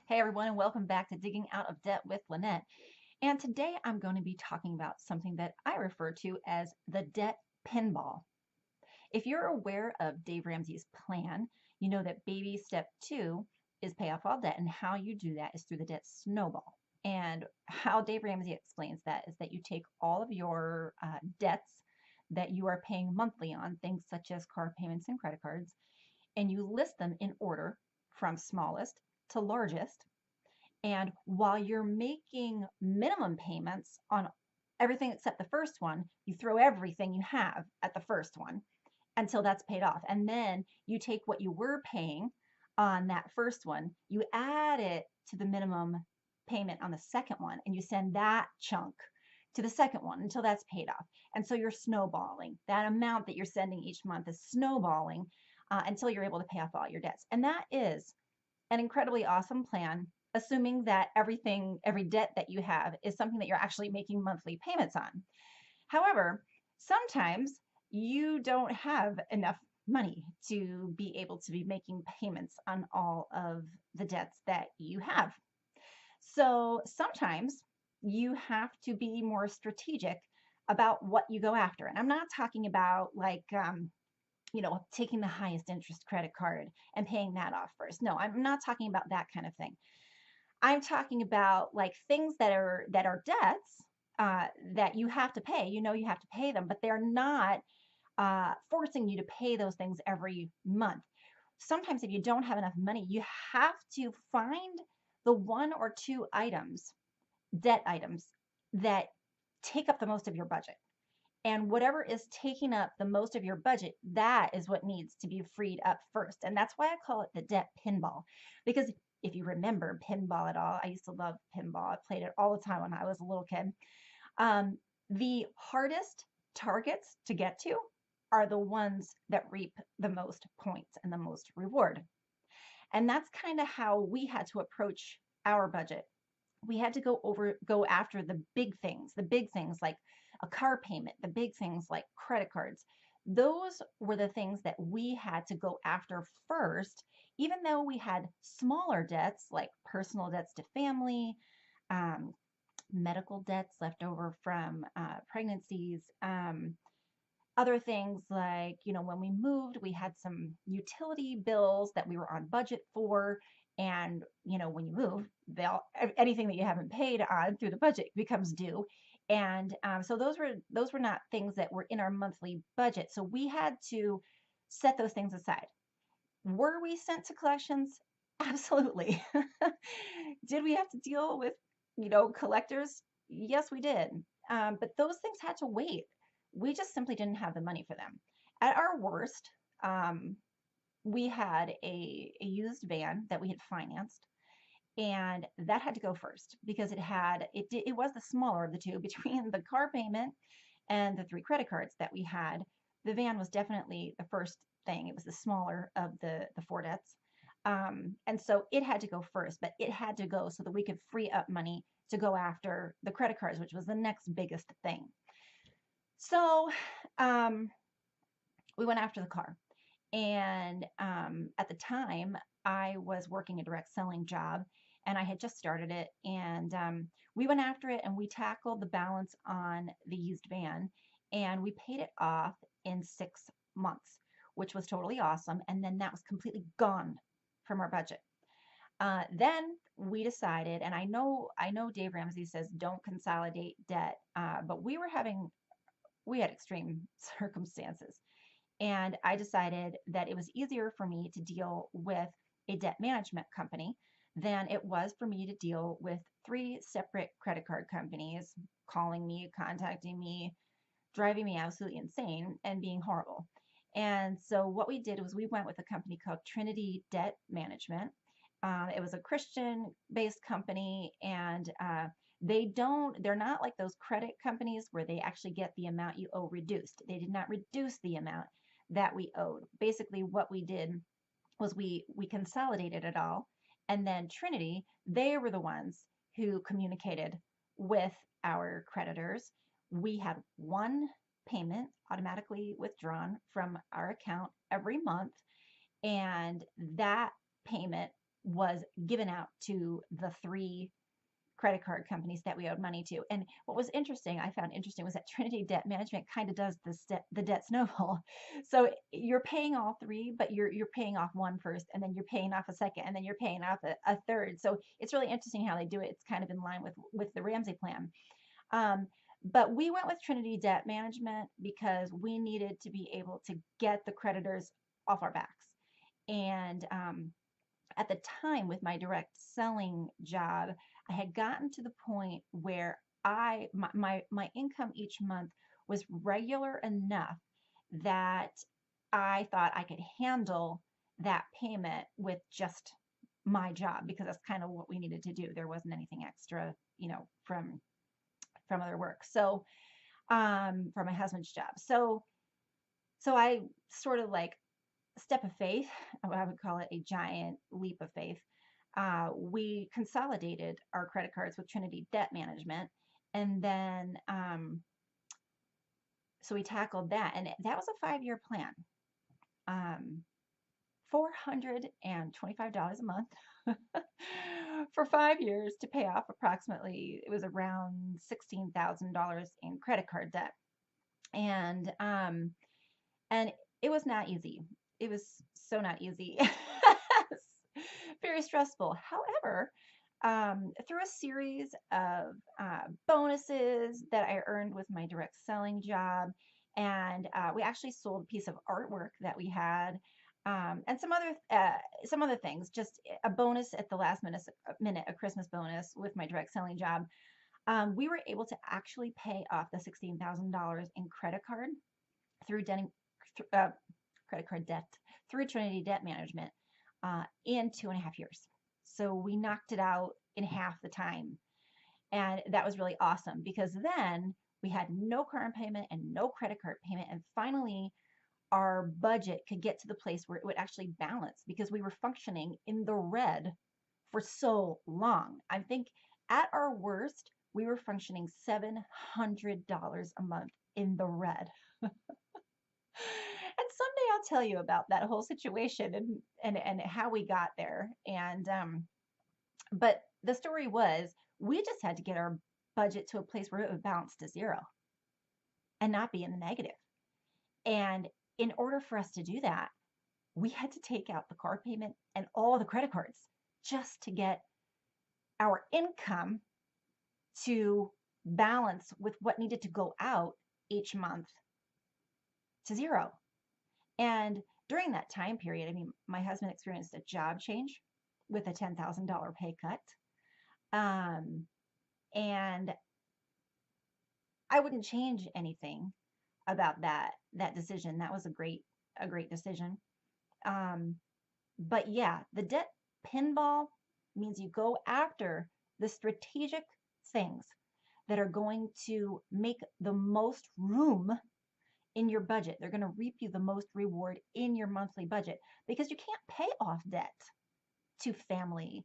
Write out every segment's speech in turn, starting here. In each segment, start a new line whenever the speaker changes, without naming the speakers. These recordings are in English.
Hey everyone, and welcome back to Digging Out of Debt with Lynette. And today I'm going to be talking about something that I refer to as the debt pinball. If you're aware of Dave Ramsey's plan, you know that baby step two is pay off all debt, and how you do that is through the debt snowball. And how Dave Ramsey explains that is that you take all of your debts that you are paying monthly on, things such as car payments and credit cards, and you list them in order from smallest to largest, and while you're making minimum payments on everything except the first one, you throw everything you have at the first one until that's paid off. And then you take what you were paying on that first one, you add it to the minimum payment on the second one, and you send that chunk to the second one until that's paid off. And so you're snowballing. That amount that you're sending each month is snowballing until you're able to pay off all your debts. And that is an incredibly awesome plan, assuming that every debt that you have is something that you're actually making monthly payments on. However, sometimes you don't have enough money to be able to be making payments on all of the debts that you have. So sometimes you have to be more strategic about what you go after. And I'm not talking about taking the highest interest credit card and paying that off first. No, I'm not talking about that kind of thing. I'm talking about like things that are debts that you have to pay. You know you have to pay them, but they're not forcing you to pay those things every month. Sometimes, if you don't have enough money, you have to find the one or two items, debt items, that take up the most of your budget. And whatever is taking up the most of your budget, that is what needs to be freed up first. And that's why I call it the debt pinball. Because if you remember pinball at all, I used to love pinball. I played it all the time when I was a little kid. The hardest targets to get to are the ones that reap the most points and the most reward. And that's kind of how we had to approach our budget. We had to go after the big things like a car payment, the big things like credit cards. Those were the things that we had to go after first, even though we had smaller debts like personal debts to family, um, medical debts left over from pregnancies, other things like, when we moved, we had some utility bills that we were on budget for. And, when you move, anything that you haven't paid on through the budget becomes due. And so those were not things that were in our monthly budget. So we had to set those things aside. Were we sent to collections? Absolutely. Did we have to deal with, collectors? Yes, we did. But those things had to wait. We just simply didn't have the money for them. At our worst, we had a used van that we had financed, and that had to go first because it was the smaller of the two between the car payment and the three credit cards that we had. The van was definitely the first thing. It was the smaller of the four debts. And so it had to go first, but it had to go so that we could free up money to go after the credit cards, which was the next biggest thing. So we went after the car. And at the time, I was working a direct selling job, and I had just started it. And we went after it, and we tackled the balance on the used van, and we paid it off in 6 months, which was totally awesome. And then that was completely gone from our budget. Then we decided, and I know Dave Ramsey says don't consolidate debt, but we had extreme circumstances. And I decided that it was easier for me to deal with a debt management company than it was for me to deal with three separate credit card companies calling me, contacting me, driving me absolutely insane, and being horrible. And so what we did was we went with a company called Trinity Debt Management. It was a Christian-based company, and they're not like those credit companies where they actually get the amount you owe reduced. They did not reduce the amount that we owed. Basically, what we did was we consolidated it all, and then Trinity, they were the ones who communicated with our creditors. We had one payment automatically withdrawn from our account every month, and that payment was given out to the 3 credit card companies that we owed money to. And what was interesting, I found interesting, was that Trinity Debt Management kind of does the debt snowball. So you're paying all 3, but you're paying off one first, and then you're paying off a second, and then you're paying off a third. So it's really interesting how they do it. It's kind of in line with the Ramsey plan. But we went with Trinity Debt Management because we needed to be able to get the creditors off our backs. And at the time, with my direct selling job, I had gotten to the point where my income each month was regular enough that I thought I could handle that payment with just my job, because that's kind of what we needed to do. There wasn't anything extra, from other work. So, from my husband's job. So I sort of like step of faith, I would call it a giant leap of faith. We consolidated our credit cards with Trinity Debt Management, and then so we tackled that, and that was a 5-year plan. $425 a month for 5 years to pay off approximately, it was around $16,000 in credit card debt. And it was not easy. It was so not easy. Very stressful. However, through a series of bonuses that I earned with my direct selling job, and we actually sold a piece of artwork that we had, and some other things, just a bonus at the last minute, a Christmas bonus with my direct selling job. We were able to actually pay off the $16,000 in credit card credit card debt through Trinity Debt Management in 2.5 years. So we knocked it out in half the time. And that was really awesome, because then we had no car payment and no credit card payment. And finally, our budget could get to the place where it would actually balance, because we were functioning in the red for so long. I think at our worst, we were functioning $700 a month in the red. And someday I'll tell you about that whole situation and how we got there. And but the story was, we just had to get our budget to a place where it would balance to zero and not be in the negative. And in order for us to do that, we had to take out the car payment and all the credit cards just to get our income to balance with what needed to go out each month to zero. And during that time period, I mean, my husband experienced a job change with a $10,000 pay cut. And I wouldn't change anything about that decision. That was a great decision. But yeah, the debt pinball means you go after the strategic things that are going to make the most room in your budget. They're going to reap you the most reward in your monthly budget, because you can't pay off debt to family,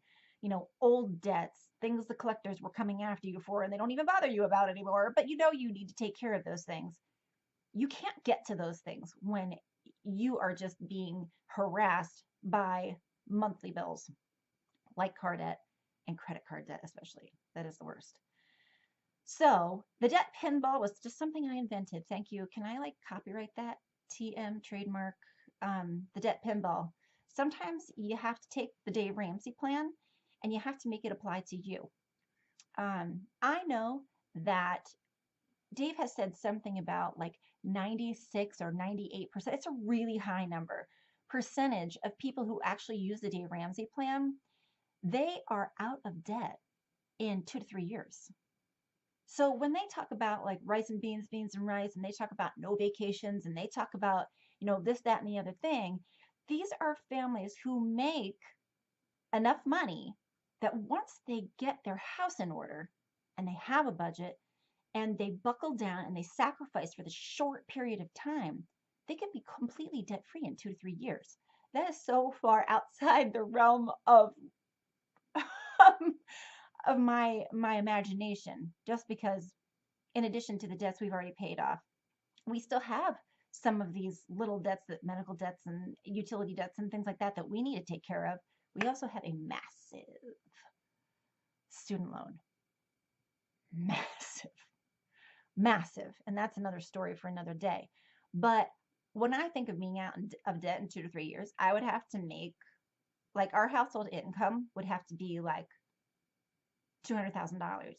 old debts, things the collectors were coming after you for, and they don't even bother you about anymore, but you need to take care of those things. You can't get to those things when you are just being harassed by monthly bills, like car debt and credit card debt, especially. That is the worst. So the debt pinball was just something I invented. Thank you. Can I copyright that? TM trademark, the debt pinball. Sometimes you have to take the Dave Ramsey plan and you have to make it apply to you. I know that Dave has said something about 96 or 98%. It's a really high number. Percentage of people who actually use the Dave Ramsey plan, they are out of debt in 2 to 3 years. So when they talk about rice and beans, beans and rice, and they talk about no vacations, and they talk about, this, that, and the other thing, these are families who make enough money that once they get their house in order and they have a budget and they buckle down and they sacrifice for the short period of time, they can be completely debt free in 2 to 3 years. That is so far outside the realm of of my imagination, just because in addition to the debts we've already paid off, we still have some of these little debts, that medical debts and utility debts and things like that we need to take care of. We also have a massive student loan. Massive, massive. And that's another story for another day. But when I think of being out of debt in 2 to 3 years, I would have to make, like, our household income would have to be like $200,000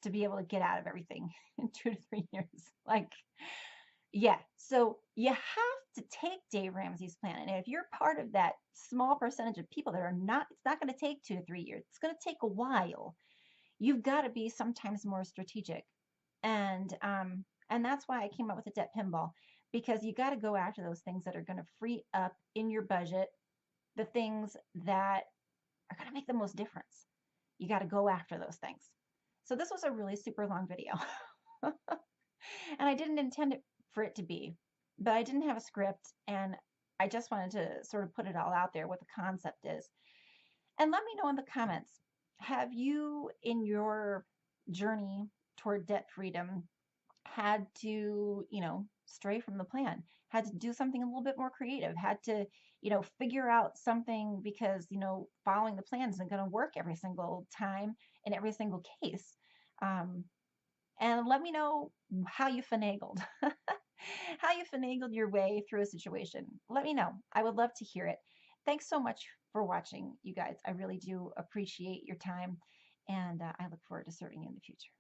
to be able to get out of everything in 2 to 3 years. Like, yeah. So you have to take Dave Ramsey's plan. And if you're part of that small percentage of people that are not, it's not going to take 2 to 3 years. It's going to take a while. You've got to be sometimes more strategic. And that's why I came up with the debt pinball, because you got to go after those things that are going to free up in your budget, the things that are going to make the most difference. You got to go after those things. So this was a really super long video. And I didn't intend it for it to be, but I didn't have a script, and I just wanted to sort of put it all out there what the concept is. And let me know in the comments, have you, in your journey toward debt freedom, had to, stray from the plan, had to do something a little bit more creative, had to, figure out something because, following the plan isn't going to work every single time in every single case. And let me know how you finagled, how you finagled your way through a situation. Let me know. I would love to hear it. Thanks so much for watching, you guys. I really do appreciate your time, and I look forward to serving you in the future.